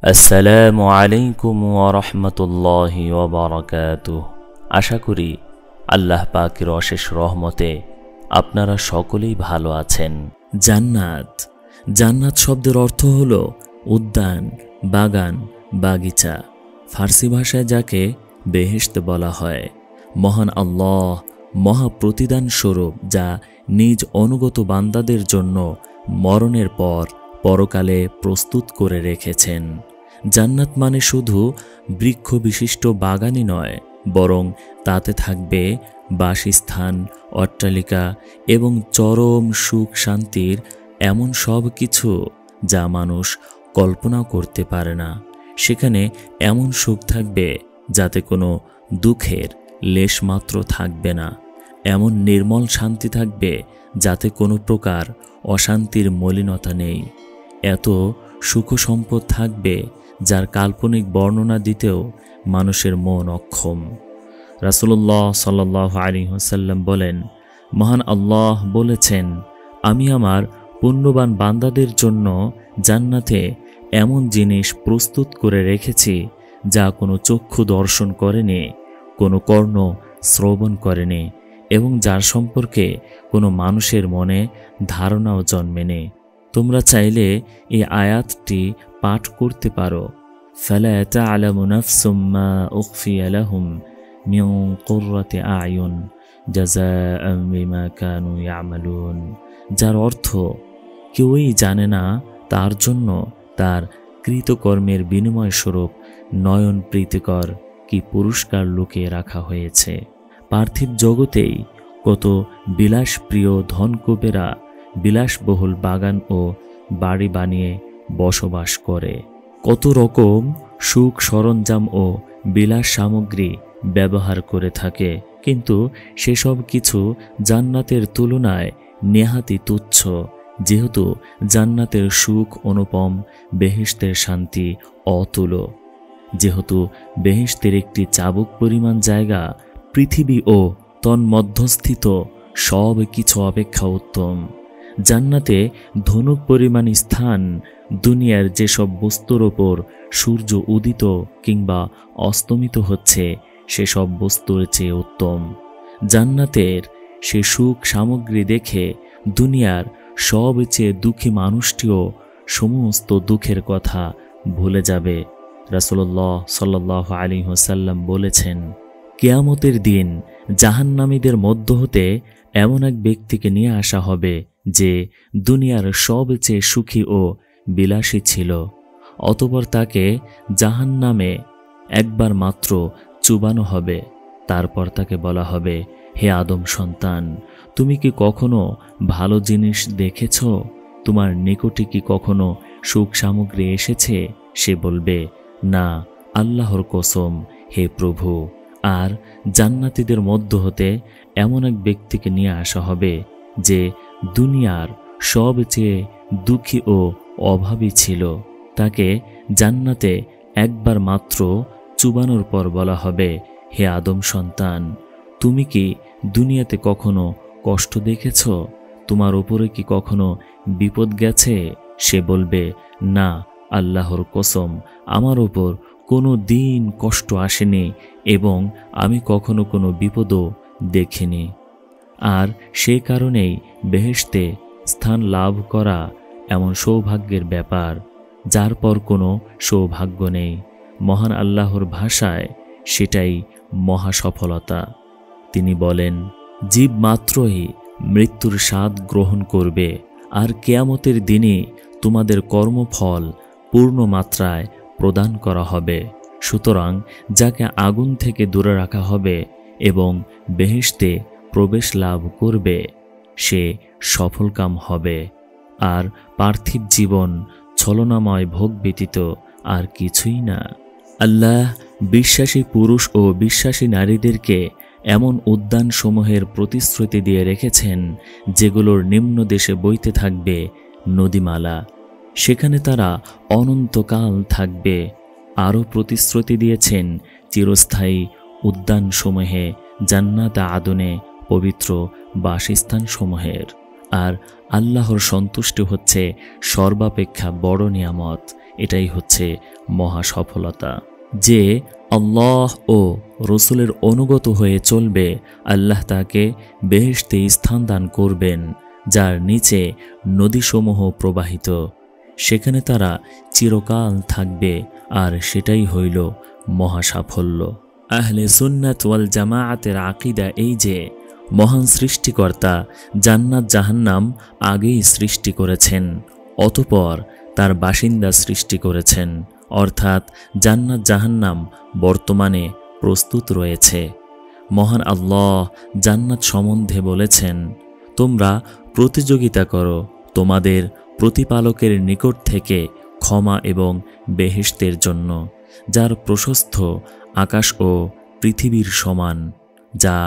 আসসালামু আলাইকুম ওয়া রাহমাতুল্লাহি ওয়া বারাকাতুহু। আশা করি আল্লাহ পাকের অশেষ রহমতে আপনারা সকলেই ভালো আছেন। জান্নাত জান্নাত শব্দের অর্থ হলো উদ্যান, বাগান, বাগিচা। ফার্সি ভাষায় যাকে বেহেশত বলা হয়। মহান আল্লাহ মহা প্রতিদান স্বরূপ, যা নিজ অনুগত বান্দাদের জন্য মরণের পর পরকালে প্রস্তুত করে রেখেছেন। জান্নাত মানে শুধু বৃক্ষ বিশিষ্ট বাগানই নয়, বরং তাতে থাকবে বাসস্থান, অট্টালিকা এবং চরম সুখ শান্তির এমন সব কিছু যা মানুষ কল্পনাও করতে পারে না। সেখানে এমন সুখ থাকবে যাতে কোনো দুঃখের লেশমাত্র থাকবে না, এমন নির্মল শান্তি থাকবে যাতে কোনো প্রকার অশান্তির মলিনতা নেই। এত সুখ সম্পদ থাকবে যার কাল্পনিক বর্ণনা দিতেও মানুষের মন অক্ষম। রাসূলুল্লাহ সাল্লাল্লাহু আলাইহি ওয়াসাল্লাম বলেন, মহান আল্লাহ বলেছেন, আমি আমার পুণ্যবান বান্দাদের জন্য জান্নাতে এমন জিনিস প্রস্তুত করে রেখেছি যা কোনো চক্ষু দর্শন করেনি, কোনো কর্ণ শ্রবণ করেনি এবং যার সম্পর্কে কোনো মানুষের মনে ধারণাও জন্মেনি। তোমরা চাইলে এই আয়াতটি পাঠ করতে পারো। ফালা তা'লামু নাফসুম মা উখফিয়া লাহুম মিন কুররাতি আ'য়ুন জাযাআন বিমা কানু ইয়ামালুন, যার অর্থ কেউই জানে না তার জন্য তার কৃতকর্মের বিনিময় স্বরূপ নয়ন প্রীতিকর কি পুরস্কার লুকিয়ে রাখা হয়েছে। পার্থিব জগতেই কত বিলাসপ্রিয় ধনকুবেরা বিলাসবহুল বাগান ও বাড়ি বানিয়ে বসবাস করে, কত রকম সুখ সরঞ্জাম ও বিলাস সামগ্রী ব্যবহার করে থাকে, কিন্তু সেসব কিছু জান্নাতের তুলনায় নেহাতি তুচ্ছ, যেহেতু জান্নাতের সুখ অনুপম, বেহেশতের শান্তি অতুল। যেহেতু বেহেশতের একটি চাবুক পরিমাণ জায়গা পৃথিবী ও তন্মধ্যস্থিত সব কিছু অপেক্ষা উত্তম। জান্নাতে ধনুক পরিমাণ স্থান দুনিয়ার যেসব বস্তুর ওপর সূর্য উদিত কিংবা অস্তমিত হচ্ছে সেসব বস্তুর চেয়ে উত্তম। জান্নাতের সে সুখ সামগ্রী দেখে দুনিয়ার সবচেয়ে দুঃখী মানুষটিও সমস্ত দুঃখের কথা ভুলে যাবে। রাসূলুল্লাহ সাল্লাল্লাহু আলাইহি ওয়াসাল্লাম বলেছেন, কিয়ামতের দিন জাহান্নামীদের মধ্য হতে এমন এক ব্যক্তিকে নিয়ে আসা হবে যে দুনিয়ার সবচেয়ে সুখী ও বিলাসী ছিল। অতঃপর তাকে জাহান্নামে একবার মাত্র চুবানো হবে। তারপর তাকে বলা হবে, হে আদম সন্তান, তুমি কি কখনো ভালো জিনিস দেখেছ? তোমার নিকটে কি কখনো সুখ সামগ্রী এসেছে? সে বলবে, না, আল্লাহর কসম, হে প্রভু। আর জান্নাতীদের মধ্য হতে এমন এক ব্যক্তিকে নিয়ে আসা হবে যে দুনিয়ার সবচেয়ে দুঃখী ও অভাবী ছিল। তাকে জান্নাতে একবার মাত্র চুবানোর পর বলা হবে, হে আদম সন্তান, তুমি কি দুনিয়াতে কখনো কষ্ট দেখেছ? তোমার উপরে কি কখনো বিপদ গেছে? সে বলবে, না, আল্লাহর কসম, আমার উপর কোনো দিন কষ্ট আসেনি এবং আমি কখনো কোনো বিপদও দেখিনি। আর সে কারণেই বেহেশতে স্থান লাভ করা এমন সৌভাগ্যের ব্যাপার যার পর কোনো সৌভাগ্য নেই। মহান আল্লাহর ভাষায় সেটাই মহা সফলতা। তিনি বলেন, জীব মাত্রই মৃত্যুর স্বাদ গ্রহণ করবে, আর কিয়ামতের দিনে তোমাদের কর্মফল পূর্ণ মাত্রায় প্রদান করা হবে। সুতরাং যাকে আগুন থেকে দূরে রাখা হবে এবং বেহেশতে প্রবেশ লাভ করবে সে সফলকাম হবে। আর পার্থিব জীবন ছলনাময় ভোগ ব্যতীত আর কিছুই না। আল্লাহ বিশ্বাসী পুরুষ ও বিশ্বাসী নারীদেরকে এমন উদ্যানসমূহের প্রতিশ্রুতি দিয়ে রেখেছেন যেগুলোর নিম্ন দেশে বইতে থাকবে নদীমালা, সেখানে তারা অনন্তকাল থাকবে। আরও প্রতিশ্রুতি দিয়েছেন চিরস্থায়ী উদ্যানসমূহে জান্নাত আদনে পবিত্র বাসস্থানসমূহের। আর আল্লাহর সন্তুষ্টি হচ্ছে সর্বাপেক্ষা বড় নিয়ামত। এটাই হচ্ছে মহা সফলতা। যে আল্লাহ ও রসুলের অনুগত হয়ে চলবে, আল্লাহ তাকে বেহেশতে স্থান দান করবেন, যার নিচে নদীসমূহ প্রবাহিত। সেখানে তারা চিরকাল থাকবে, আর সেটাই হইল মহা সাফল্য। আহলে সুন্নাত ওয়াল জামাআতের আকীদা এই যে মহান সৃষ্টিকর্তা জান্নাত জাহান্নাম আগেই সৃষ্টি করেছেন, অতঃপর তার বাসিন্দা সৃষ্টি করেছেন, অর্থাৎ জান্নাত জাহান্নাম বর্তমানে প্রস্তুত রয়েছে। মহান আল্লাহ জান্নাত সম্বন্ধে বলেছেন, তোমরা প্রতিযোগিতা করো তোমাদের প্রতিপালকের নিকট থেকে ক্ষমা এবং বেহেশতের জন্য, যার প্রশস্ত আকাশ ও পৃথিবীর সমান, যা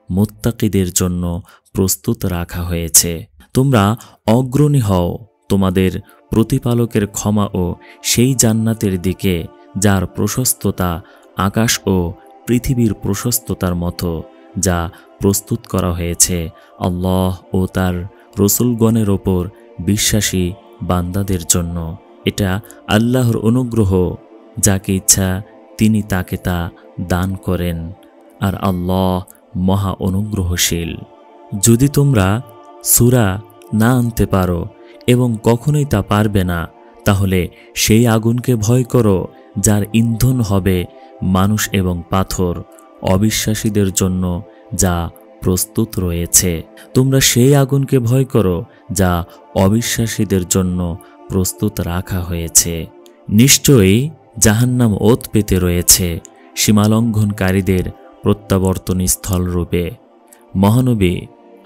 মুত্তাকিদের জন্য প্রস্তুত রাখা হয়েছে। তোমরা অগ্রণী হও তোমাদের প্রতিপালকের ক্ষমা ও সেই জান্নাতের দিকে, যার প্রশস্ততা আকাশ ও পৃথিবীর প্রশস্ততার মতো, যা প্রস্তুত করা হয়েছে আল্লাহ ও তার রসুলগণের ওপর বিশ্বাসী বান্দাদের জন্য। এটা আল্লাহর অনুগ্রহ, যাকে ইচ্ছা তিনি তাকে তা দান করেন, আর আল্লাহ মহা অনুগ্রহশীল। যদি তোমরা সূরা না আনতে পারো এবং কখনোই তা পারবে না, তাহলে সেই আগুনকে ভয় করো যার ইন্ধন হবে মানুষ এবং পাথর, অবিশ্বাসীদের জন্য যা প্রস্তুত রয়েছে। তোমরা সেই আগুনকে ভয় করো যা অবিশ্বাসীদের জন্য প্রস্তুত রাখা হয়েছে। নিশ্চয়ই জাহান্নাম ওত পেতে রয়েছে সীমালঙ্ঘনকারীদের প্রত্যাবর্তন স্থল রূপে। মহানবী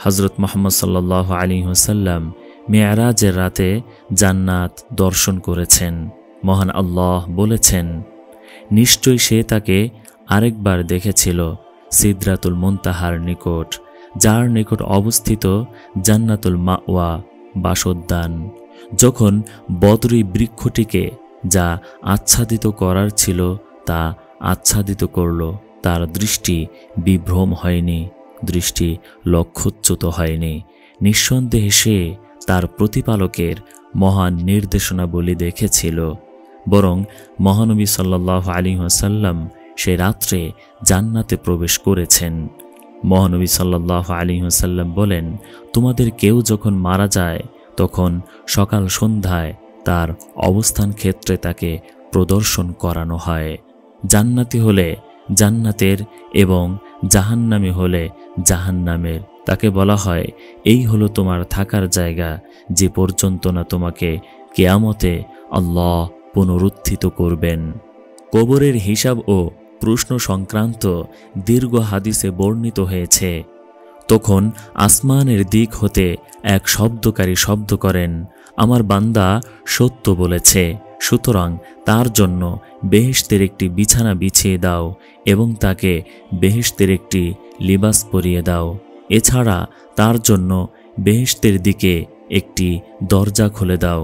হযরত মুহাম্মদ সাল্লাল্লাহু আলাইহি ওয়াসাল্লাম মেরাজের রাতে জান্নাত দর্শন করেছেন। মহান আল্লাহ বলেছেন, নিশ্চয়ই সে তাকে আরেকবার দেখেছিল সিদরাতুল মুনতাহার নিকট, যার নিকট অবস্থিত জান্নাতুল মাওয়া বাসোদ্যান। যখন বদরি বৃক্ষটিকে যা আচ্ছাদিত করার ছিল তা আচ্ছাদিত করল, তার দৃষ্টি বিভ্রম হয়নি, দৃষ্টি লক্ষ্যচ্যুত হয়নি। নিঃসন্দেহে সে তার প্রতিপালকের মহান নির্দেশনাবলী দেখেছিল। বরং মহানবী সাল্লাল্লাহু আলাইহি ওয়াসাল্লাম সে রাত্রে জান্নাতে প্রবেশ করেছেন। মহানবী সাল্লাল্লাহু আলাইহি ওয়াসাল্লাম বলেন, তোমাদের কেউ যখন মারা যায় তখন সকাল সন্ধ্যায় তার অবস্থান ক্ষেত্রে তাকে প্রদর্শন করানো হয়। জান্নাতি হলে জান্নাতের এবং জাহান্নামী হলে জাহান্নামের। তাকে বলা হয়, এই হলো তোমার থাকার জায়গা, যে পর্যন্ত না তোমাকে কিয়ামতে আল্লাহ পুনরুত্থিত করবেন। কবরের হিসাব ও প্রশ্ন সংক্রান্ত দীর্ঘ হাদিসে বর্ণিত হয়েছে, তখন আসমানের দিক হতে এক শব্দকারী শব্দ করেন, আমার বান্দা সত্য বলেছে, সুতরাং তার জন্য বেহেশতের একটি বিছানা বিছিয়ে দাও এবং তাকে বেহেশতের একটি লিবাস পরিয়ে দাও। এছাড়া তার জন্য বেহেশতের দিকে একটি দরজা খুলে দাও।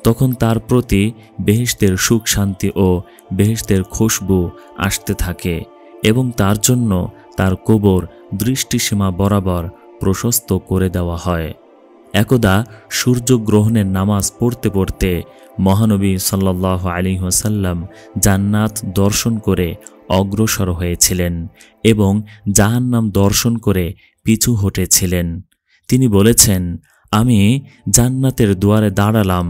তখন তার প্রতি বেহেশতের সুখ শান্তি ও বেহেশতের খুশবু আসতে থাকে এবং তার জন্য তার কবর দৃষ্টিসীমা বরাবর প্রশস্ত করে দেওয়া হয়। একদা সূর্যগ্রহণের নামাজ পড়তে পড়তে মহানবী সাল্লাল্লাহু আলাইহি ওয়াসাল্লাম জান্নাত দর্শন করে অগ্রসর হয়েছিলেন এবং জাহান্নাম দর্শন করে পিছু হটেছিলেন। তিনি বলেছেন, আমি জান্নাতের দুয়ারে দাঁড়ালাম,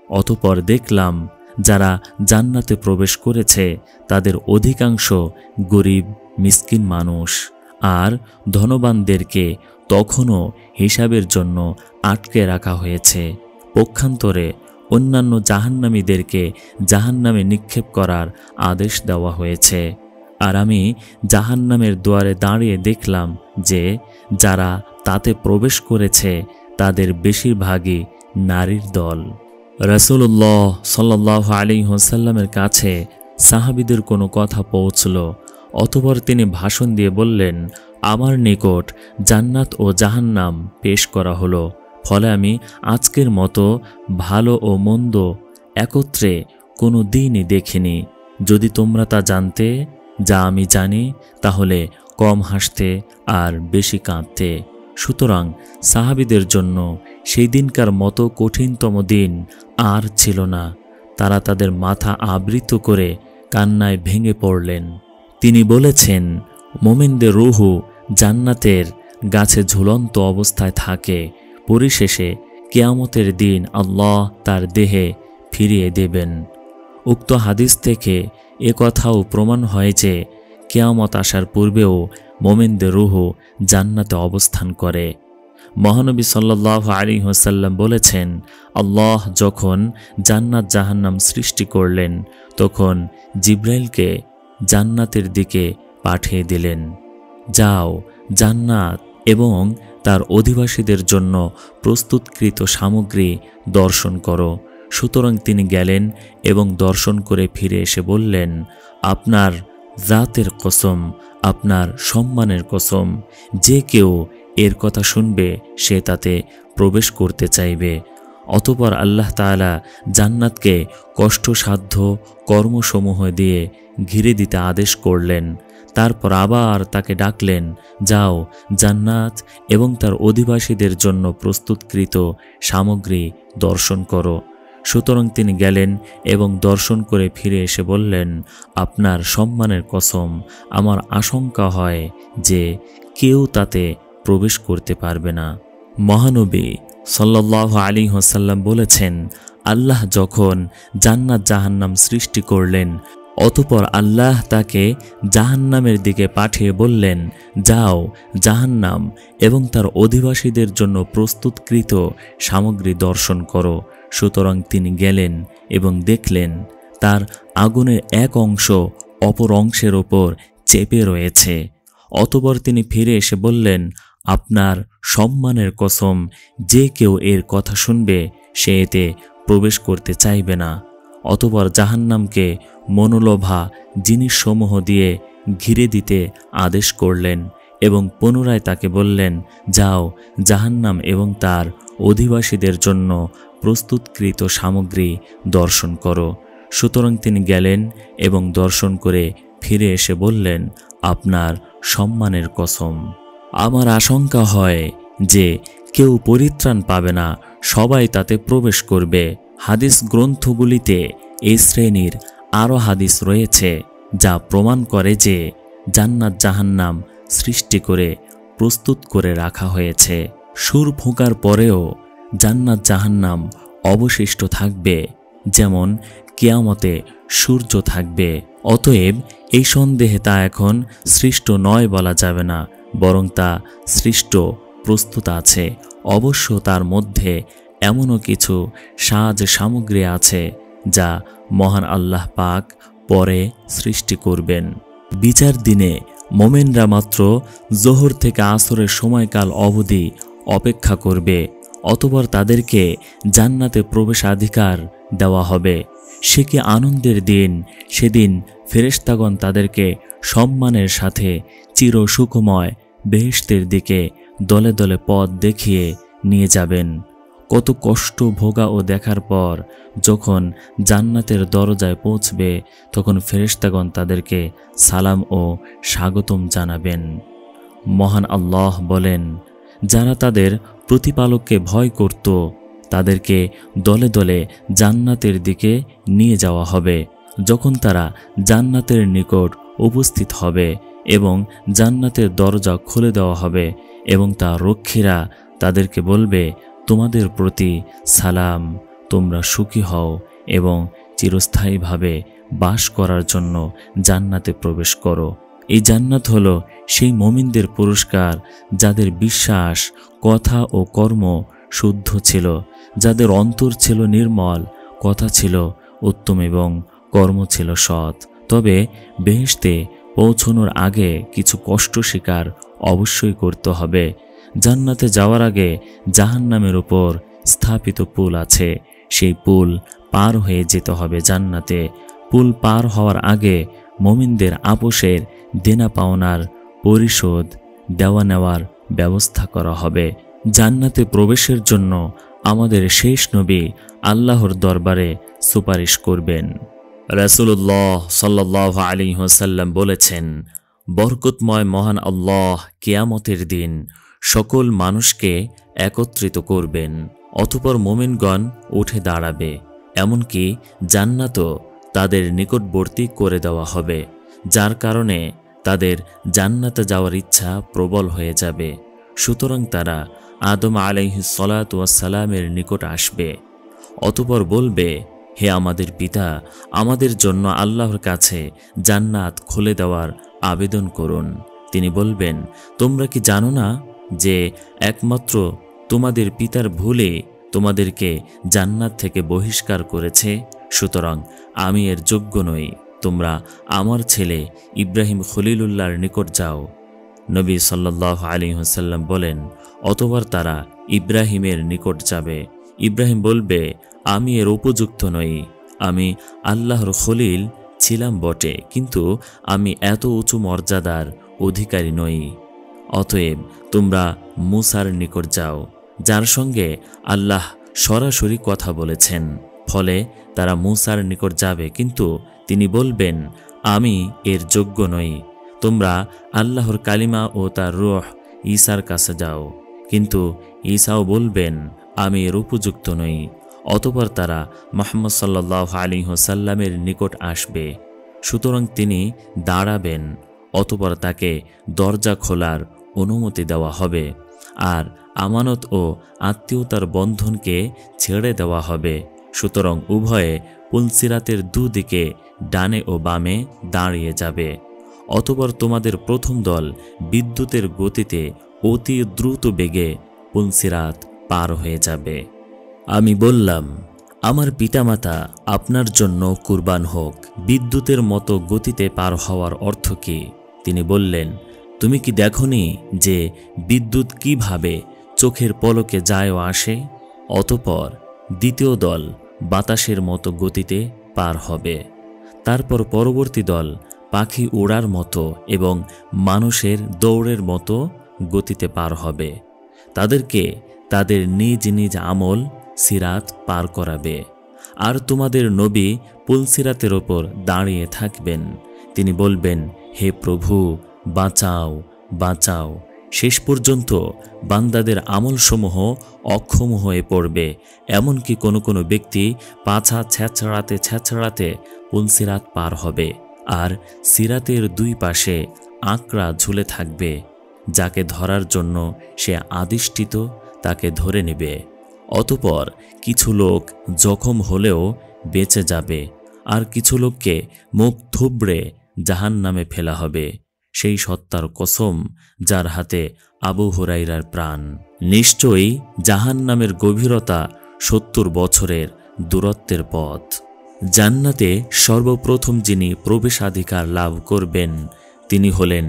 অতঃপর দেখলাম যারা জান্নাতে প্রবেশ করেছে তাদের অধিকাংশ গরিব মিসকিন মানুষ, আর ধনবানদেরকে তখনও হিসাবের জন্য আটকে রাখা হয়েছে। পক্ষান্তরে অন্যান্য জাহান্নামীদেরকে জাহান্নামে নিক্ষেপ করার আদেশ দেওয়া হয়েছে। আর আমি জাহান্নামের দুয়ারে দাঁড়িয়ে দেখলাম যে যারা তাতে প্রবেশ করেছে তাদের বেশিরভাগই নারীর দল। রাসূলুল্লাহ সাল্লাল্লাহু আলাইহি ওয়াসাল্লামের কাছে সাহাবীদের কোনো কথা পৌঁছল, অতঃপর তিনি ভাষণ দিয়ে বললেন, আমার নিকট জান্নাত ও জাহান্নাম পেশ করা হলো, ফলে আমি আজকের মতো ভালো ও মন্দ একত্রে কোনো দিনই দেখিনি। যদি তোমরা তা জানতে যা আমি জানি, তাহলে কম হাসতে আর বেশি কাঁদতে। সুতরাং সাহাবীদের জন্য সেই দিনকার মতো কঠিনতম দিন আর ছিল না। তারা তাদের মাথা আবৃত করে কান্নায় ভেঙে পড়লেন। তিনি বলেছেন, মোমিনদের রূহু জান্নাতের গাছে ঝুলন্ত অবস্থায় থাকে। পরিশেষে কিয়ামতের দিন আল্লাহ তার দেহে ফিরিয়ে দেবেন। উক্ত হাদিস থেকে এ কথাও প্রমাণ হয় যে কিয়ামত আসার পূর্বেও মোমিনদের রূহু জান্নাতে অবস্থান করে। মহানবী সাল্লাল্লাহু আলাইহি ওয়াসাল্লাম বলেছেন, আল্লাহ যখন জান্নাত জাহান্নাম সৃষ্টি করলেন তখন জিব্রাইলকে জান্নাতের দিকে পাঠিয়ে দিলেন, যাও জান্নাত এবং তার অধিবাসীদের জন্য প্রস্তুতকৃত সামগ্রী দর্শন করো। সুতরাং তিনি গেলেন এবং দর্শন করে ফিরে এসে বললেন, আপনার জাতের কসম, আপনার সম্মানের কসম, যে কেউ এর কথা শুনবে সে তাতে প্রবেশ করতে চাইবে। অতঃপর আল্লাহ তাআলা জান্নাতকে কষ্টসাধ্য কর্মসমূহ দিয়ে ঘিরে দিতে আদেশ করলেন। তারপর আবার তাকে ডাকলেন, যাও জান্নাত এবং তার অধিবাসীদের জন্য প্রস্তুতকৃত সামগ্রী দর্শন করো। সুতরাং তিনি গেলেন এবং দর্শন করে ফিরে এসে বললেন, আপনার সম্মানের কসম, আমার আশঙ্কা হয় যে কেউ তাতে প্রবেশ করতে পারবে না। মহানবী সাল্লাল্লাহু আলাইহি ওয়াসাল্লাম বলেছেন, আল্লাহ যখন জান্নাত জাহান্নাম সৃষ্টি করলেন অতঃপর আল্লাহ তাকে জাহান্নামের দিকে পাঠিয়ে বললেন, যাও জাহান্নাম এবং তার অধিবাসীদের জন্য প্রস্তুতকৃত সামগ্রী দর্শন করো। সুতরাং তিনি গেলেন এবং দেখলেন তার আগুনের এক অংশ অপর অংশের ওপর চেপে রয়েছে। অতঃপর তিনি ফিরে এসে বললেন, আপনার সম্মানের কসম, যে কেউ এর কথা শুনবে সে এতে প্রবেশ করতে চাইবে না। অতঃপর জাহান্নামকে মনোলোভা জিনিসসমূহ দিয়ে ঘিরে দিতে আদেশ করলেন এবং পুনরায় তাকে বললেন, যাও জাহান্নাম এবং তার অধিবাসীদের জন্য প্রস্তুতকৃত সামগ্রী দর্শন করো। সুতরাং তিনি গেলেন এবং দর্শন করে ফিরে এসে বললেন, আপনার সম্মানের কসম, আমার আশঙ্কা হয় যে কেউ পরিত্রাণ পাবে না, সবাই তাতে প্রবেশ করবে। হাদিস গ্রন্থগুলিতে এই শ্রেণীর আরও হাদিস রয়েছে যা প্রমাণ করে যে জান্নাত জাহান্নাম সৃষ্টি করে প্রস্তুত করে রাখা হয়েছে। সুর ফোঁকার পরেও জান্নাত জাহান্নাম অবশিষ্ট থাকবে, যেমন কিয়ামতে সূর্য থাকবে। অতএব এই সন্দেহে তা এখন সৃষ্ট নয় বলা যাবে না, বরং তা সৃষ্ট প্রস্তুত আছে। অবশ্য তার মধ্যে এমনও কিছু সাজ সামগ্রী আছে যা মহান আল্লাহ পাক পরে সৃষ্টি করবেন। বিচার দিনে মোমেনরা মাত্র জোহর থেকে আসরের সময়কাল অবধি অপেক্ষা করবে, অতঃপর তাদেরকে জান্নাতে প্রবেশাধিকার দেওয়া হবে। সে কি আনন্দের দিন! সেদিন ফেরেশতাগণ তাদেরকে সম্মানের সাথে চির সুখময় বেহেশতের দিকে দলে দলে পথ দেখিয়ে নিয়ে যাবেন। কত কষ্ট ভোগা ও দেখার পর যখন জান্নাতের দরজায় পৌঁছবে তখন ফেরেশতাগণ তাদেরকে সালাম ও স্বাগতম জানাবেন। মহান আল্লাহ বলেন, যারা তাদের প্রতিপালককে ভয় করত তাদেরকে দলে দলে জান্নাতের দিকে নিয়ে যাওয়া হবে। যখন তারা জান্নাতের নিকট উপস্থিত হবে এবং জান্নাতের দরজা খুলে দেওয়া হবে এবং তার রক্ষীরা তাদেরকে বলবে, তোমাদের প্রতি সালাম, তোমরা সুখী হও এবং চিরস্থায়ীভাবে বাস করার জন্য জান্নাতে প্রবেশ করো। এই জান্নাত হলো সেই মুমিনদের পুরস্কার যাদের বিশ্বাস, কথা ও কর্ম শুদ্ধ ছিল, যাদের অন্তর ছিল নির্মল, কথা ছিল উত্তম এবং কর্ম ছিল সৎ। তবে বেহেশতে পৌঁছানোর আগে কিছু কষ্ট স্বীকার অবশ্যই করতে হবে। জান্নাতে যাওয়ার আগে জাহান্নামের উপর স্থাপিত পুল আছে, সেই পুল পার হয়ে যেতে হবে জান্নাতে। পুল পার হওয়ার আগে মুমিনদের আপোষের দেনা পাওনার পরিশোধ দেওয়া নেওয়ার ব্যবস্থা করা হবে। জান্নাতে প্রবেশের জন্য আমাদের শেষ নবী আল্লাহর দরবারে সুপারিশ করবেন। রাসূলুল্লাহ সাল্লাল্লাহু আলাইহি ওয়াসাল্লাম বলেছেন, বরকতময় মহান আল্লাহ কিয়ামতের দিন সকল মানুষকে একত্রিত করবেন। অতঃপর মোমিনগণ উঠে দাঁড়াবে, এমনকি জান্নাতও তাদের নিকটবর্তী করে দেওয়া হবে, যার কারণে তাদের জান্নাতে যাওয়ার ইচ্ছা প্রবল হয়ে যাবে। সুতরাং তারা আদম আলাইহিস সালাতু ওয়াস সালামের নিকট আসবে। অতঃপর বলবে, হে আমাদের পিতা, আমাদের জন্য আল্লাহর কাছে জান্নাত খুলে দেওয়ার আবেদন করুন। তিনি বলবেন, তোমরা কি জানো না যে একমাত্র তোমাদের পিতার ভুলে তোমাদেরকে জান্নাত থেকে বহিষ্কার করেছে? সুতরাং আমি এর যোগ্য নই। তোমরা আমার ছেলে ইব্রাহিম খলিলুল্লাহর নিকট যাও। নবী সাল্লাল্লাহু আলাইহি ওয়াসাল্লাম বলেন, অতঃপর তারা ইব্রাহিমের নিকট যাবে। ইব্রাহিম বলবে, আমি এর উপযুক্ত নই। আমি আল্লাহর খলিল ছিলাম বটে, কিন্তু আমি এত উঁচু মর্যাদার অধিকারী নই। অতএব তোমরা মুসার নিকট যাও, যার সঙ্গে আল্লাহ সরাসরি কথা বলেছেন। ফলে তারা মুসার নিকট যাবে, কিন্তু তিনি বলবেন, আমি এর যোগ্য নই। তোমরা আল্লাহর কালিমা ও তার রূহ ঈসার কাছে যাও, কিন্তু ঈসাও বলবেন, আমি এর উপযুক্ত নই। অতঃপর তারা মুহাম্মদ সাল্লাল্লাহু আলাইহি ওয়াসাল্লামের নিকট আসবে। সুতরাং তিনি দাঁড়াবেন। অতঃপর তাকে দরজা খোলার অনুমতি দেওয়া হবে, আর আমানত ও আত্মীয়তার বন্ধনকে ছেড়ে দেওয়া হবে। সুতরাং উভয়ে পুলসিরাতের দুদিকে ডানে ও বামে দাঁড়িয়ে যাবে। অতঃপর তোমাদের প্রথম দল বিদ্যুতের গতিতে অতি দ্রুত বেগে পুলসিরাত পার হয়ে যাবে। আমি বললাম, আমার পিতামাতা আপনার জন্য কুরবান হোক। বিদ্যুতের মতো গতিতে পার হওয়ার অর্থ কি? তিনি বললেন, তুমি কি দেখনি যে বিদ্যুৎ কিভাবে চোখের পলকে যায় ও আসে? অতঃপর দ্বিতীয় দল বাতাসের মতো গতিতে পার হবে। তারপর পরবর্তী দল পাখি ওড়ার মতো এবং মানুষের দৌড়ের মতো গতিতে পার হবে। তাদেরকে তাদের নিজ নিজ আমল সিরাত পার করাবে। আর তোমাদের নবী পুলসিরাতের ওপর দাঁড়িয়ে থাকবেন। তিনি বলবেন, হে প্রভু, বাঁচাও, বাঁচাও। শেষ পর্যন্ত বান্দাদের আমলসমূহ অক্ষম হয়ে পড়বে। এমনকি কোনো কোনো ব্যক্তি পাছা ছেঁচড়াতে ছেঁচড়াতে পুলসিরাত পার হবে, আর সিরাতের দুই পাশে আঁকড়া ঝুলে থাকবে। যাকে ধরার জন্য সে আদিষ্টিত তাকে ধরে নেবে। অতঃপর কিছু লোক জখম হলেও বেঁচে যাবে, আর কিছু লোককে মুখ থুবড়ে জাহান্নামে ফেলা হবে। সেই সত্তার কসম যার হাতে আবু হুরাইরার প্রাণ। নিশ্চয়ই জাহান্নামের গভীরতা 70 বছরের দূরত্বের পথ। জান্নাতে সর্বপ্রথম যিনি প্রবেশাধিকার লাভ করবেন তিনি হলেন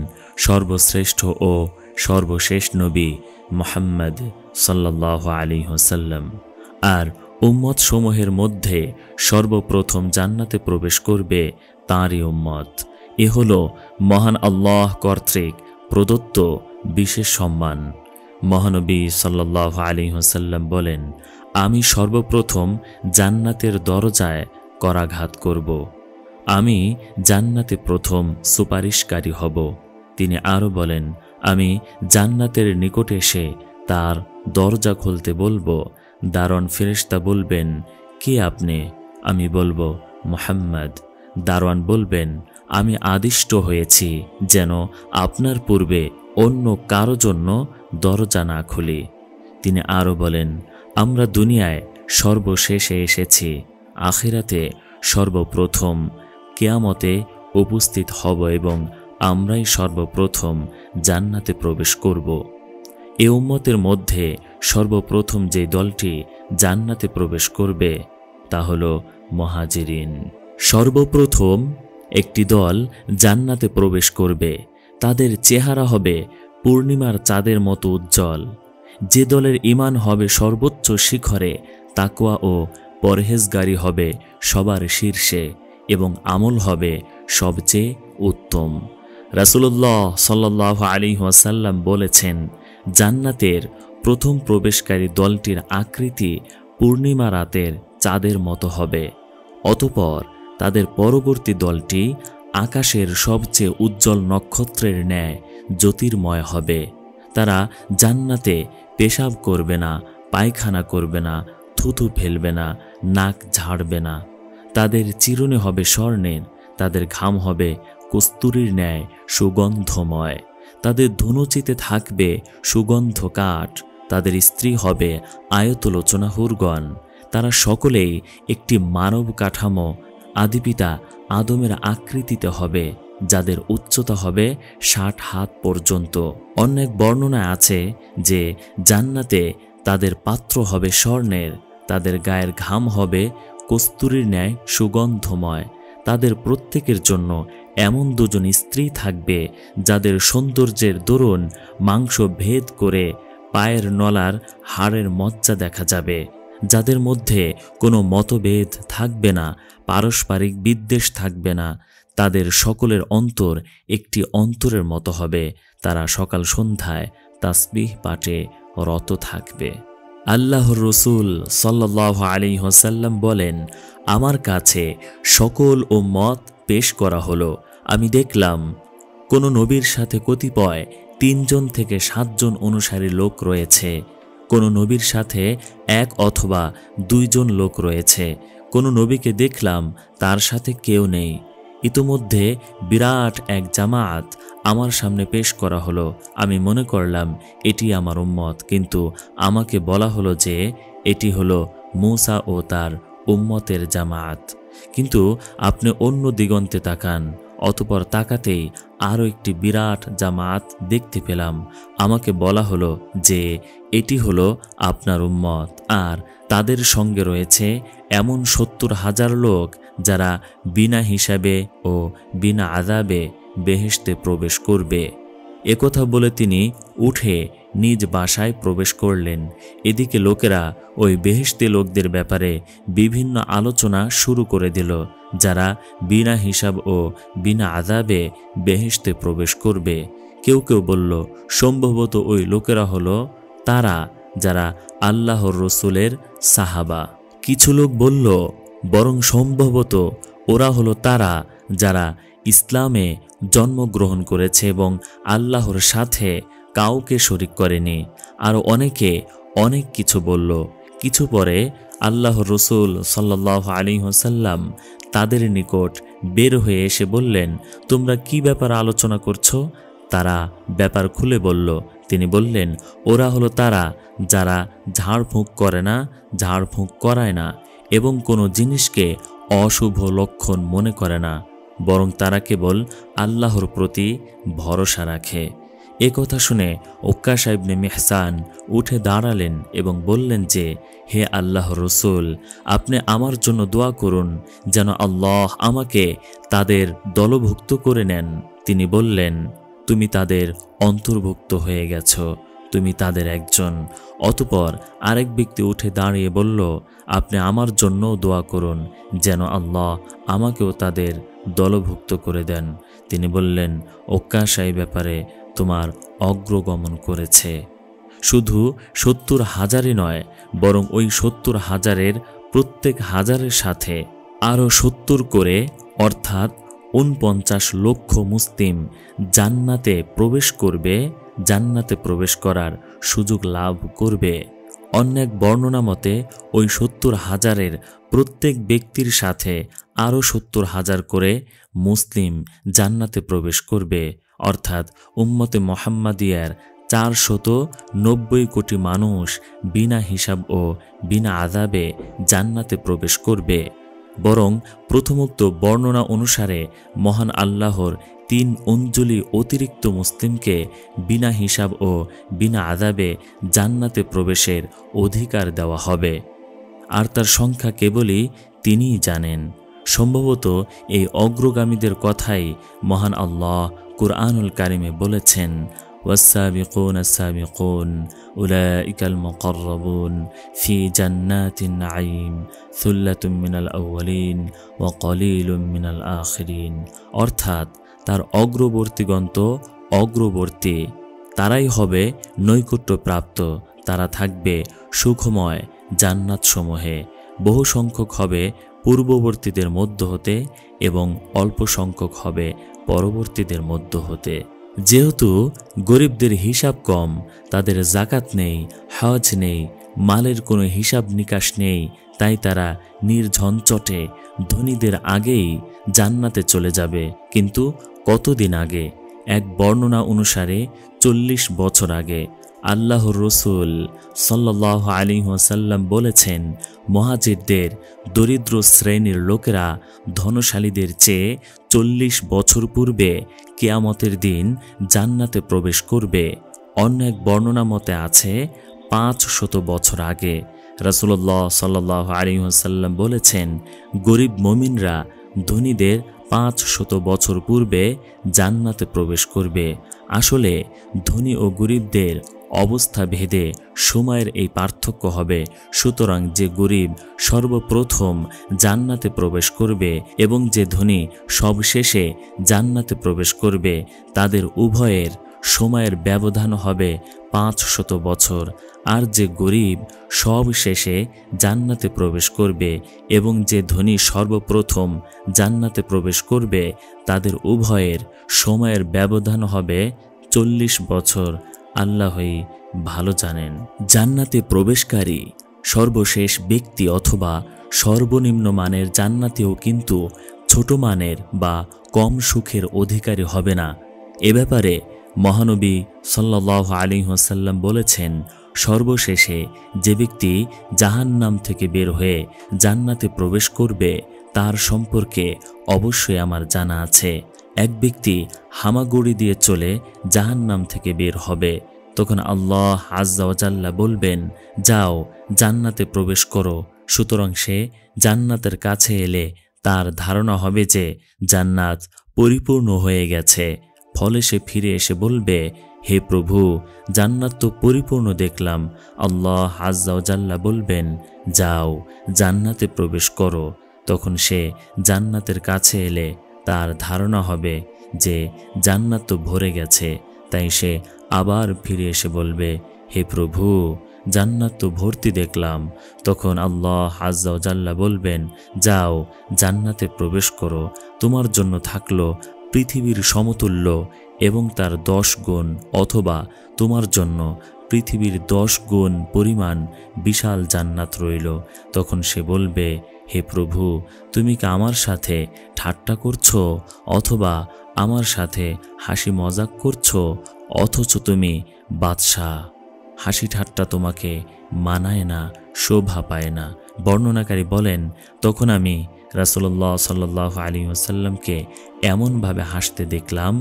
সর্বশ্রেষ্ঠ ও সর্বশেষ নবী মুহাম্মদ সাল্লাল্লাহু আলাইহি ওয়াসাল্লাম। আর উম্মত সমূহের মধ্যে সর্বপ্রথম জান্নাতে প্রবেশ করবে তাঁরই উম্মত। এ হল মহান আল্লাহ কর্তৃক প্রদত্ত বিশেষ সম্মান। মহানবী সাল্লাল্লাহু আলাইহি ওয়াসাল্লাম বলেন, আমি সর্বপ্রথম জান্নাতের দরজায় করাঘাত করব। আমি জান্নাতে প্রথম সুপারিশকারী হব। তিনি আরও বলেন, আমি জান্নাতের নিকটে এসে তার দরজা খুলতে বলবো। দারোয়ান ফেরেশতা বলবেন, কে আপনি? আমি বলবো, মুহাম্মদ। দারোয়ান বলবেন, আমি আদিষ্ট হয়েছি যেন আপনার পূর্বে অন্য কারো জন্য দরজা না খুলি। তিনি আরও বলেন, আমরা দুনিয়ায় সর্বশেষে এসেছি, আখিরাতে সর্বপ্রথম, কিয়ামতে উপস্থিত হব এবং আমরাই সর্বপ্রথম জান্নাতে প্রবেশ করব। এ উম্মতের মধ্যে সর্বপ্রথম যে দলটি জান্নাতে প্রবেশ করবে তা হল মুহাজিরিন। সর্বপ্রথম একটি দল জান্নাতে প্রবেশ করবে। তাদের চেহারা হবে পূর্ণিমার চাঁদের মতো উজ্জ্বল। যে দলের ঈমান হবে সর্বোচ্চ শিখরে, তাকওয়া ও পরহেজগারি হবে সবার শীর্ষে এবং আমল হবে সবচেয়ে উত্তম। রাসূলুল্লাহ সাল্লাল্লাহু আলাইহি ওয়াসাল্লাম বলেছেন, জান্নাতের প্রথম প্রবেশকারী দলটির আকৃতি পূর্ণিমা রাতের চাঁদের মতো হবে। অতঃপর তাদের পরবর্তী দলটি আকাশের সবচেয়ে উজ্জ্বল নক্ষত্রের ন্যায় জ্যোতির্ময় হবে। তারা জান্নাতে পেশাব করবে না, পায়খানা করবে না, থুথু ফেলবে না, নাক ঝাড়বে না। তাদের চিরুনি হবে স্বর্ণের, তাদের ঘাম হবে কস্তুরীর ন্যায় সুগন্ধময়, তাদের ধুনুচিতে থাকবে সুগন্ধ কাঠ, তাদের স্ত্রী হবে আয়তলোচনা হুরগণ। তারা সকলেই একটি মানব কাঠামো আদিপিতা আদমের আকৃতিতে হবে, যাদের উচ্চতা হবে 60 হাত পর্যন্ত। অনেক বর্ণনা আছে যে জান্নাতে তাদের পাত্র হবে স্বর্ণের, তাদের গায়ের ঘাম হবে কস্তুরীর ন্যায় সুগন্ধময়। তাদের প্রত্যেকের জন্য এমন দুজন স্ত্রী থাকবে যাদের সৌন্দর্যের দরুন মাংস ভেদ করে পায়ের নলার হাড়ের মজ্জা দেখা যাবে, যাদের মধ্যে কোনো মতভেদ থাকবে না, পারস্পরিক বিদ্বেষ থাকবে না। তাদের সকলের অন্তর একটি অন্তরের মতো হবে। তারা সকাল সন্ধ্যায় তাসবিহ পাঠে রত থাকবে। আল্লাহর রসুল সাল্লাল্লাহু আলাইহি ওয়াসাল্লাম বলেন, আমার কাছে সকল উম্মত পেশ করা হলো। আমি দেখলাম কোনো নবীর সাথে কতিপয় 3 থেকে 7 জন অনুসারী লোক রয়েছে, কোনো নবীর সাথে 1 অথবা 2 লোক রয়েছে, কোনো নবীকে দেখলাম তার সাথে কেউ নেই। ইতোমধ্যে বিরাট এক জামাত আমার সামনে পেশ করা হলো। আমি মনে করলাম এটি আমার উম্মত, কিন্তু আমাকে বলা হলো যে এটি হলো মূসা ও তার উম্মতের জামাত। কিন্তু আপনি অন্য দিগন্তে তাকান, অতঃপর তাকাতেই আরও একটি বিরাট জামাত দেখতে পেলাম। আমাকে বলা হলো যে এটি হলো আপনার উম্মত, আর তাদের সঙ্গে রয়েছে এমন 70,000 লোক যারা বিনা হিসাবে ও বিনা আযাবে বেহেশতে প্রবেশ করবে। একথা বলে তিনি উঠে নিজ বাসায় প্রবেশ করলেন। এদিকে লোকেরা ওই বেহেশতি লোকদের ব্যাপারে বিভিন্ন আলোচনা শুরু করে দিল, যারা বিনা হিসাব ও বিনা আযাবে বেহেশতে প্রবেশ করবে। কেউ কেউ বলল, সম্ভবত ওই লোকেরা হলো তারা যারা আল্লাহর রসুলের সাহাবা। কিছু লোক বলল, বরং সম্ভবত ওরা হলো তারা যারা ইসলামে জন্মগ্রহণ করেছে এবং আল্লাহর সাথে কাউকে শরিক করেনি। আরও অনেকে অনেক কিছু বলল। কিছু পরে আল্লাহর রসুল সাল্লাল্লাহু আলাইহি ওয়াসাল্লাম তাদের নিকট বের হয়ে এসে বললেন, তোমরা কি ব্যাপার আলোচনা করছো? তারা ব্যাপার খুলে বলল। তিনি বললেন, ওরা হলো তারা যারা ঝাড়ফুঁক করে না, ঝাড়ফুঁক করায় না এবং কোনো জিনিসকে অশুভ লক্ষণ মনে করে না, বরং তারা কেবল আল্লাহর প্রতি ভরসা রাখে। এ কথা শুনে উক্কাশা ইবনে মিহসান উঠে দাঁড়ালেন এবং বললেন যে, হে আল্লাহর রসুল, আপনি আমার জন্য দোয়া করুন যেন আল্লাহ আমাকে তাদের দলভুক্ত করে নেন। তিনি বললেন, তুমি তাদের অন্তর্ভুক্ত হয়ে গেছ, তুমি তাদের একজন। অতঃপর আরেক ব্যক্তি উঠে দাঁড়িয়ে বলল, আপনি আমার জন্য দোয়া করুন যেন আল্লাহ আমাকেও তাদের দলভুক্ত করে দেন। তিনি বললেন, উক্কাশা এই ব্যাপারে তোমার অগ্রগমন করেছে। শুধু 70,000-ই নয়, বরং ওই 70,000-এর প্রত্যেক হাজারের সাথে আরও 70 করে, অর্থাৎ 49 লক্ষ মুসলিম জান্নাতে প্রবেশ করবে, জান্নাতে প্রবেশ করার সুযোগ লাভ করবে। অনেক বর্ণনা মতে ওই 70,000-এর প্রত্যেক ব্যক্তির সাথে আরও 70,000 করে মুসলিম জান্নাতে প্রবেশ করবে, অর্থাৎ উম্মতে মুহাম্মাদিয়ার 490 কোটি মানুষ বিনা হিসাব ও বিনা আযাবে জান্নাতে প্রবেশ করবে। বরং প্রথমোক্ত বর্ণনা অনুসারে মহান আল্লাহর 3 অঞ্জলি অতিরিক্ত মুসলিমকে বিনা হিসাব ও বিনা আযাবে জান্নাতে প্রবেশের অধিকার দেওয়া হবে, আর তার সংখ্যা কেবলই তিনিই জানেন। সম্ভবত এই অগ্রগামীদের কথাই মহান আল্লাহ কুরআনুল কারিমে বলেছেন, والسابقون السابقون أولئك المقربون في جنات النعيم ثلة من الأولين وقليل من الآخرين। অর্থাৎ তার অগ্রবর্তীগণ তো অগ্রবর্তী, তারাই হবে নৈকট্যপ্রাপ্ত, তারা থাকবে সুখময় জান্নাতসমূহে। বহু সংখ্যক হবে পূর্ববর্তীদের মধ্য হতে এবং অল্প সংখ্যক হবে পরবর্তীদের মধ্য হতে। যেহেতু গরিবদের হিসাব কম, তাদের জাকাত নেই, হজ নেই, মালের কোনো হিসাব নিকাশ নেই, তাই তারা নির্ঝঞ্ঝটে ধনীদের আগেই জান্নাতে চলে যাবে। কিন্তু কতদিন আগে? এক বর্ণনা অনুসারে 40 বছর আগে। আল্লাহর রসুল সাল্লাল্লাহু আলাইহি ওয়াসাল্লাম বলেছেন, মুহাজিরদের দরিদ্র শ্রেণীর লোকেরা ধনশালীদের চেয়ে 40 বছর পূর্বে কিয়ামতের দিন জান্নাতে প্রবেশ করবে। অন্য এক বর্ণনা মতে আছে 500 বছর আগে। রাসূলুল্লাহ সাল্লাল্লাহু আলাইহি ওয়াসাল্লাম বলেছেন, গরিব মুমিনরা ধনীদের 500 বছর পূর্বে জান্নাতে প্রবেশ করবে। আসলে ধনী ও গরিবদের অবস্থা ভেদে সময়ের এই পার্থক্য হবে। সুতরাং যে গরিব সর্বপ্রথম জান্নাতে প্রবেশ করবে এবং যে ধনী সবশেষে জান্নাতে প্রবেশ করবে, তাদের উভয়ের সময়ের ব্যবধান হবে 500 বছর। আর যে গরিব সব শেষে জান্নাতে প্রবেশ করবে এবং যে ধনী সর্বপ্রথম জান্নাতে প্রবেশ করবে, তাদের উভয়ের সময়ের ব্যবধান হবে 40 বছর। আল্লাহই ভালো জানেন। জান্নাতে প্রবেশকারী সর্বশেষ ব্যক্তি অথবা সর্বনিম্ন মানের জান্নাতেও কিন্তু ছোট মানের বা কম সুখের অধিকারী হবে না। এ ব্যাপারে মহানবী সাল্লাল্লাহু আলাইহি ওয়াসাল্লাম বলেছেন, সর্বশেষে যে ব্যক্তি জাহান্নাম থেকে বের হয়ে জান্নাতে প্রবেশ করবে, তার সম্পর্কে অবশ্যই আমার জানা আছে। এক ব্যক্তি হামাগুড়ি দিয়ে চলে জাহান্নাম থেকে বের হবে, তখন আল্লাহ আজ্জা ওয়া জাল্লা বলবেন, যাও জান্নাতে প্রবেশ করো। সুতরাং সে জান্নাতের কাছে এলে তার ধারণা হবে যে জান্নাত পরিপূর্ণ হয়ে গেছে। ফলে সে ফিরে এসে বলবে, হে প্রভু, জান্নাত তো পরিপূর্ণ দেখলাম। আল্লাহ আজ্জা ওয়া জাল্লা বলবেন, যাও জান্নাতে প্রবেশ করো। তখন সে জান্নাতের কাছে এলে তার ধারণা হবে যে জান্নাত তো ভরে গেছে। তাই সে আবার ফিরে এসে বলবে, হে প্রভু, জান্নাত তো ভর্তি দেখলাম। তখন আল্লাহ আজ্জা ওয়া জাল্লা বলবেন, যাও জান্নাতে প্রবেশ করো। তোমার জন্য থাকলো পৃথিবীর সমতুল্য এবং তার 10 গুণ, অথবা তোমার জন্য পৃথিবীর 10 গুণ পরিমাণ বিশাল জান্নাত রইল। তখন সে বলবে, হে প্রভু, তুমি কি আমার সাথে ঠাট্টা করছো অথবা আমার সাথে হাসি মজাক করছো? অথচ তুমি বাদশাহ, হাসি ঠাট্টা তোমাকে মানায় না, শোভা পায় না। বর্ণনাকারী বলেন, তখন আমি রাসূলুল্লাহ সাল্লাল্লাহু আলাইহি ওয়াসাল্লামকে এমনভাবে হাসতে দেখলাম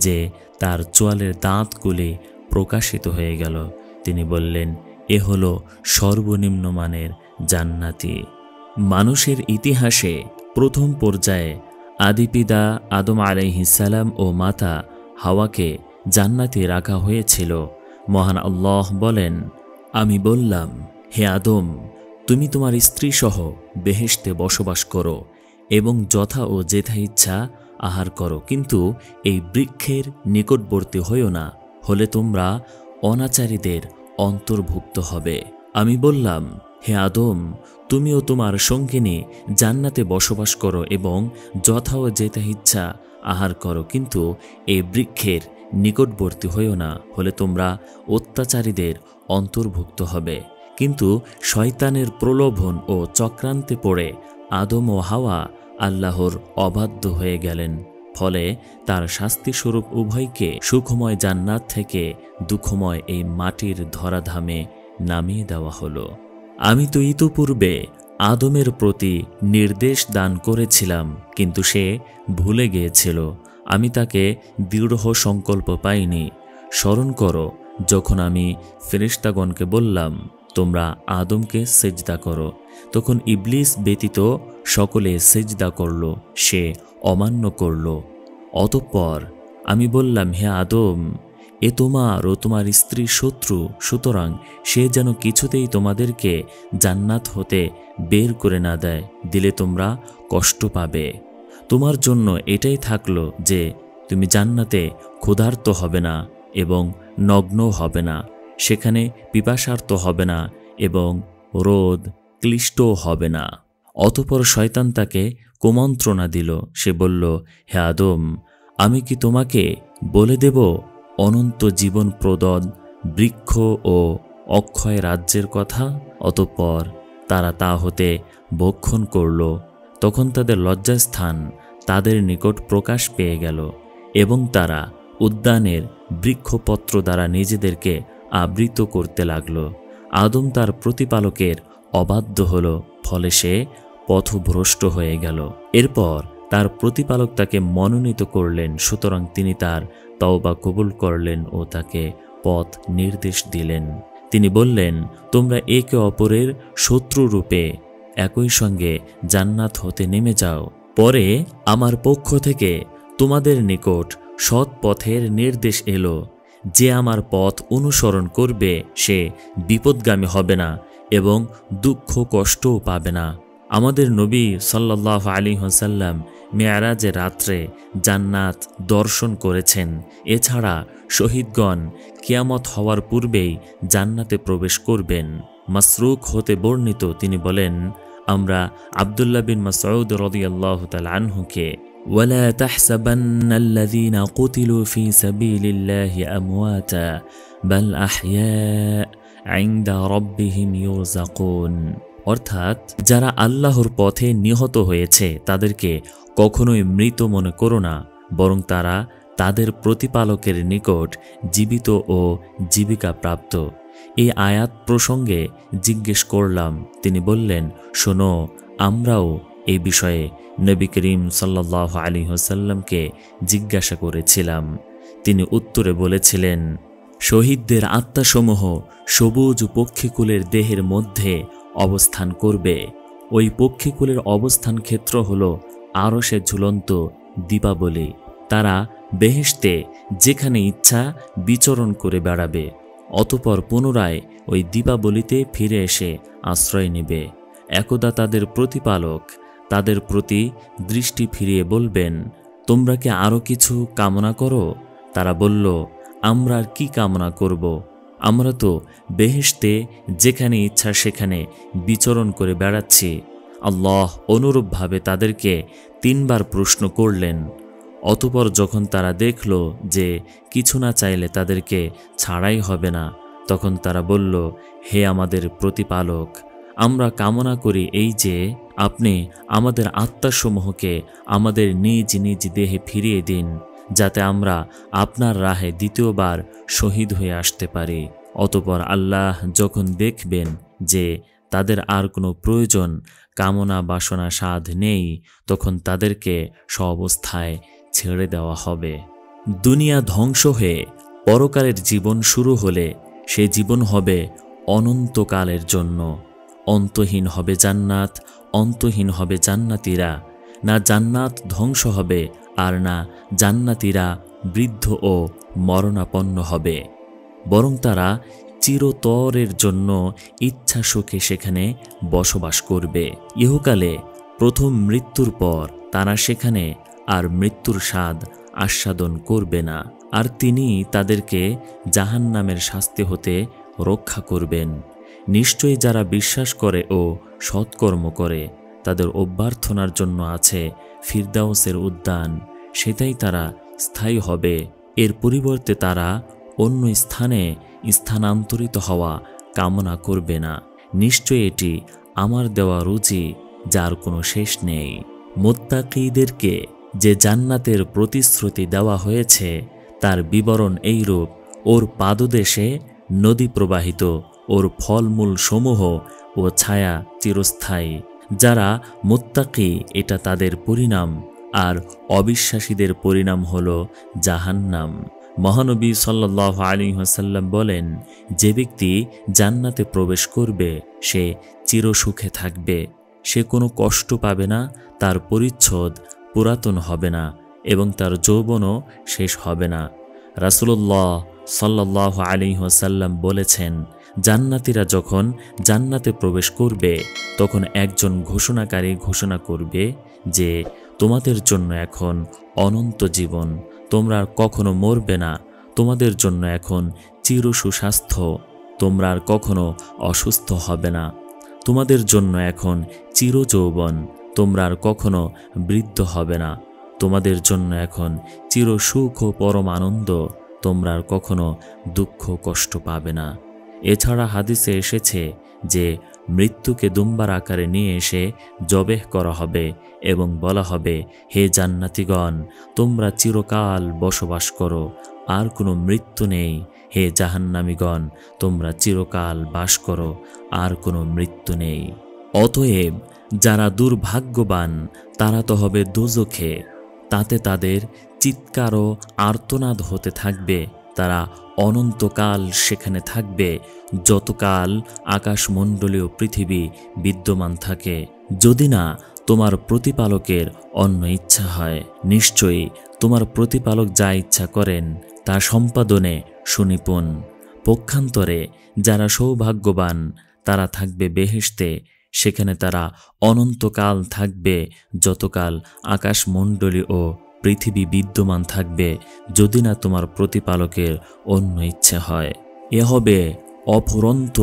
যে তার চোয়ালের দাঁতগুলি প্রকাশিত হয়ে গেল। তিনি বললেন, এ হলো সর্বনিম্ন মানের জান্নাতি। মানুষের ইতিহাসে প্রথম পর্যায়ে আদিপিতা আদম আলাইহিস সালাম ও মাতা হাওয়াকে জান্নাতে রাখা হয়েছিল। মহান আল্লাহ বলেন, আমি বললাম, হে আদম, তুমি তোমার স্ত্রী সহ বেহেশতে বসবাস করো এবং যথা ও যেথা ইচ্ছা আহার করো, কিন্তু এই বৃক্ষের নিকটবর্তী হইও না, হলে তোমরা অনাচারীদের অন্তর্ভুক্ত হবে। আমি বললাম, হে আদম, তুমিও তোমার সঙ্গিনী জান্নাতে বসবাস করো এবং যথা ও যেথা ইচ্ছা আহার করো, কিন্তু এই বৃক্ষের নিকটবর্তী হইও না, হলে তোমরা অত্যাচারীদের অন্তর্ভুক্ত হবে। কিন্তু শয়তানের প্রলোভন ও চক্রান্তে পড়ে আদম ও হাওয়া আল্লাহর অবাধ্য হয়ে গেলেন। ফলে তার শাস্তিস্বরূপ উভয়কে সুখময় জান্নাত থেকে দুঃখময় এই মাটির ধরাধামে নামিয়ে দেওয়া হলো। আমি তো ইতোপূর্বে আদমের প্রতি নির্দেশ দান করেছিলাম, কিন্তু সে ভুলে গিয়েছিল। আমি তাকে দৃঢ় সংকল্প পাইনি। স্মরণ করো, যখন আমি ফেরেশতাগণকে বললাম, তোমরা আদমকে সেজদা করো, তখন ইবলিস ব্যতীত সকলে সেজদা করল, সে অমান্য করল। অতঃপর আমি বললাম, হে আদম, এ তোমার ও তোমার স্ত্রীর শত্রু, সুতরাং সে যেন কিছুতেই তোমাদেরকে জান্নাত হতে বের করে না দেয়, দিলে তোমরা কষ্ট পাবে। তোমার জন্য এটাই থাকলো যে তুমি জান্নাতে ক্ষুধার্ত হবে না এবং নগ্ন হবে না, সেখানে পিপাসার্ত হবে না এবং রোদ ক্লিষ্টও হবে না। অতঃপর শয়তান তাকে কুমন্ত্রণা দিল। সে বলল, হে আদম, আমি কি তোমাকে বলে দেব অনন্ত জীবন প্রদদ বৃক্ষ ও অক্ষয় রাজ্যের কথা। অতঃপর তারা তা হতে ভক্ষণ করল। তখন তাদের লজ্জাস্থান তাদের নিকট প্রকাশ পেয়ে গেল এবং তারা উদ্যানের বৃক্ষপত্র দ্বারা নিজেদেরকে আবৃত করতে লাগল। আদম তার প্রতিপালকের অবাধ্য হল, ফলে সে পথভ্রষ্ট হয়ে গেল। এরপর তার প্রতিপালক তাকে মনোনীত করলেন, সুতরাং তিনি তার তওবা কবুল করলেন ও তাকে পথ নির্দেশ দিলেন। তিনি বললেন, তোমরা একে অপরের শত্রুরূপে একই সঙ্গে জান্নাত হতে নেমে যাও। পরে আমার পক্ষ থেকে তোমাদের নিকট সৎ পথের নির্দেশ এলো। যে আমার পথ অনুসরণ করবে সে বিপদগামী হবে না এবং দুঃখ কষ্টও পাবে না। আমাদের নবী সাল্লাল্লাহু আলাইহি ওয়াসাল্লাম মেরাজের রাত্রে জান্নাত দর্শন করেছেন। এছাড়া শহীদগণ কিয়ামত হওয়ার পূর্বেই জান্নাতে প্রবেশ করবেন। মাসরুক হতে বর্ণিত, তিনি বলেন, আমরা আব্দুল্লাহ বিন মাসউদ রাদিয়াল্লাহু তাআলা আনহুকে ওয়ালা তাহসাবান্নাল্লাযীনা কুতিলু ফী সাবিলিল্লাহি আমওয়াতা বাল আহইয়া ইনদা রাব্বিহিম ইউরযাকুন, অর্থাৎ যারা আল্লাহর পথে নিহত হয়েছে তাদেরকে কখনোই মৃত মনে করো না, বরং তারা তাদের প্রতিপালকের নিকট জীবিত ও জীবিকা প্রাপ্ত। এই আয়াত প্রসঙ্গে জিজ্ঞেস করলাম। তিনি বললেন, শোনো, আমরাও এই বিষয়ে নবী করিম সাল্লাল্লাহু আলাইহি ওয়াসাল্লামকে জিজ্ঞাসা করেছিলাম। তিনি উত্তরে বলেছিলেন, শহীদদের আত্মাসমূহ সবুজ পক্ষীকুলের দেহের মধ্যে অবস্থান করবে। ওই পক্ষীকুলের অবস্থান ক্ষেত্র হল আরশে ঝুলন্ত দীপাবলি। তারা বেহেশতে যেখানে ইচ্ছা বিচরণ করে বেড়াবে। অতঃপর পুনরায় ওই দীপাবলিতে ফিরে এসে আশ্রয় নেবে। একদা তাদের প্রতিপালক তাদের প্রতি দৃষ্টি ফিরিয়ে বলবেন, তোমরা কি আরও কিছু কামনা করো? তারা বলল, আমরা আর কি কামনা করব? আমরা তো বেহেশতে যেখানে ইচ্ছা সেখানে বিচরণ করে বেড়াচ্ছি। আল্লাহ অনুরূপভাবে তাদেরকে 3 বার প্রশ্ন করলেন। অতঃপর যখন তারা দেখল যে কিছু না চাইলে তাদেরকে ছাড়াই হবে না, তখন তারা বলল, হে আমাদের প্রতিপালক, আমরা কামনা করি এই যে আপনি আমাদের আত্মাসমূহকে আমাদের নিজ নিজ দেহে ফিরিয়ে দিন, যাতে আমরা আপনার রাহে দ্বিতীয়বার শহীদ হয়ে আসতে পারি। অতঃপর আল্লাহ যখন দেখবেন যে তাদের আর কোনো প্রয়োজন, কামনা বাসনা সাধ নেই, তখন তাদেরকে স্ব-অবস্থায় ছেড়ে দেওয়া হবে। দুনিয়া ধ্বংস হয়ে পরকালের জীবন শুরু হলে সে জীবন হবে অনন্তকালের জন্য। অন্তহীন হবে জান্নাত, অন্তহীন হবে জান্নাতীরা। না জান্নাত ধ্বংস হবে আর না জান্নাতীরা বৃদ্ধ ও মরণাপন্ন হবে, বরং তারা চিরতরের জন্য ইচ্ছা সুখে সেখানে বসবাস করবে। ইহকালে প্রথম মৃত্যুর পর তারা সেখানে আর মৃত্যুর স্বাদ আস্বাদন করবে না, আর তিনি তাদেরকে জাহান্নামের শাস্তি হতে রক্ষা করবেন। নিশ্চয়ই যারা বিশ্বাস করে ও সৎকর্ম করে তাদের অভ্যর্থনার জন্য আছে ফিরদাউসের উদ্যান, সেটাই তারা স্থায়ী হবে। এর পরিবর্তে তারা অন্য স্থানে স্থানান্তরিত হওয়া কামনা করবে না। নিশ্চয়ই এটি আমার দেওয়া রুজি, যার কোনো শেষ নেই। মুত্তাকীদেরকে যে জান্নাতের প্রতিশ্রুতি দেওয়া হয়েছে তার বিবরণ এইরূপ, ওর পাদদেশে নদী প্রবাহিত, ওর ফলমূল সমূহ ও ছায়া চিরস্থায়ী। যারা মুত্তাকী এটা তাদের পরিণাম, আর অবিশ্বাসীদের পরিণাম হল জাহান্নাম। মহানবী সাল্লাল্লাহু আলাইহি ওয়াসাল্লাম বলেন, যে ব্যক্তি জান্নাতে প্রবেশ করবে সে চিরসুখে থাকবে, সে কোনো কষ্ট পাবে না, তার পরিচ্ছদ পুরাতন হবে না এবং তার যৌবনও শেষ হবে না। রাসূলুল্লাহ সাল্লাল্লাহু আলাইহি ওয়াসাল্লাম বলেছেন, জান্নাতীরা যখন জান্নাতে প্রবেশ করবে তখন একজন ঘোষণাকারী ঘোষণা করবে যে তোমাদের জন্য এখন অনন্ত জীবন, তোমরা আর কখনো মরবে না, তোমাদের জন্য এখন চির সুস্বাস্থ্য, তোমরা আর কখনো অসুস্থ হবে না, তোমাদের জন্য এখন চির যৌবন, তোমরা আর কখনো বৃদ্ধ হবে না। তোমাদের জন্য এখন চিরসুখ ও পরম আনন্দ, তোমরা আর কখনো দুঃখ কষ্ট পাবে না। এছাড়া হাদিসে এসেছে যে মৃত্যুকে দুম্বার আকারে নিয়ে এসে জবেহ করা হবে এবং বলা হবে, হে জান্নাতীগণ, তোমরা চিরকাল বসবাস করো, আর কোনো মৃত্যু নেই। হে জাহান্নামীগণ, তোমরা চিরকাল বাস করো, আর কোনো মৃত্যু নেই। অতএব যারা দুর্ভাগ্যবান তারা তো হবে দোজখে, তাতে তাদের চিৎকার ও আর্তনাদ হতে থাকবে। তারা অনন্তকাল সেখানে থাকবে, যতকাল আকাশমণ্ডলীয় পৃথিবী বিদ্যমান থাকে, যদি না তোমার প্রতিপালকের অন্য ইচ্ছা হয়। নিশ্চয়ই তোমার প্রতিপালক যা ইচ্ছা করেন তা সম্পাদনে সুনিপুণ। পক্ষান্তরে যারা সৌভাগ্যবান তারা থাকবে বেহেশতে, সেখানে তারা অনন্তকাল থাকবে, যতকাল আকাশমণ্ডলী ও পৃথিবী বিদ্যমান থাকবে, যদি না তোমার প্রতিপালকের অন্য ইচ্ছে হয়। এ হবে অফুরন্ত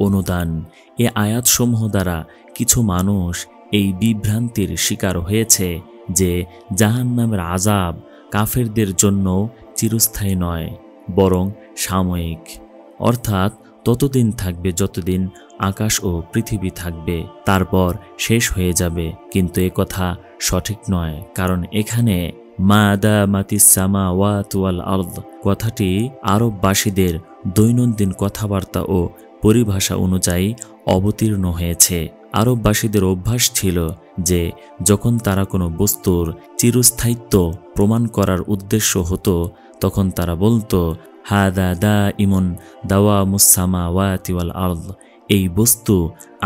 অনুদান। এ আয়াতসমূহ দ্বারা কিছু মানুষ এই বিভ্রান্তির শিকার হয়েছে যে জাহান্নামের আযাব কাফেরদের জন্য চিরস্থায়ী নয়, বরং সাময়িক, অর্থাৎ ততদিন থাকবে যতদিন আকাশ ও পৃথিবী থাকবে, তারপর শেষ হয়ে যাবে। কিন্তু এ কথা সঠিক নয়, কারণ এখানে মা দামাতিস সামাওয়াতু ওয়াল আরদ কথাটি আরববাসীদের দৈনন্দিন কথাবার্তা ও পরিভাষা অনুযায়ী অবতীর্ণ হয়েছে। আরববাসীদের অভ্যাস ছিল যে যখন তারা কোনো বস্তুর চিরস্থায়িত্ব প্রমাণ করার উদ্দেশ্য হতো, তখন তারা বলতো, হাদা দাইমুন দাওয়ামুস সামাওয়াতি ওয়াল আরদ, এই বস্তু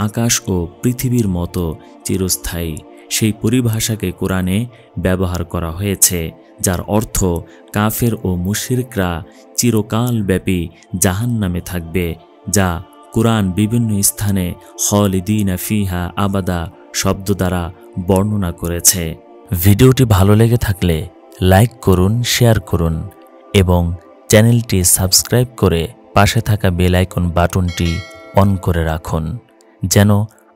আকাশ ও পৃথিবীর মতো চিরস্থায়ী। সেই পরিভাষাকে কোরআনে ব্যবহার করা হয়েছে, যার অর্থ কাফের ও মুশরিকরা চিরকালব্যাপী জাহান্নামে থাকবে, যা কোরআন বিভিন্ন স্থানে খালিদিনা ফিহা আবাদা শব্দ দ্বারা বর্ণনা করেছে। ভিডিওটি ভালো লেগে থাকলে লাইক করুন, শেয়ার করুন এবং চ্যানেলটি সাবস্ক্রাইব করে পাশে থাকা বেল আইকন বাটনটি অন করে রাখুন, যেন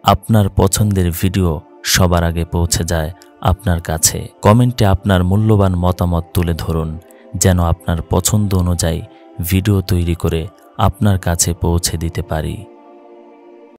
আপনার পছন্দের ভিডিও সবার আগে পৌঁছে যায় আপনার কাছে। কমেন্টে আপনার মূল্যবান মতামত তুলে ধরুন, যেন আপনার পছন্দ অনুযায়ী ভিডিও তৈরি করে আপনার কাছে পৌঁছে দিতে পারি।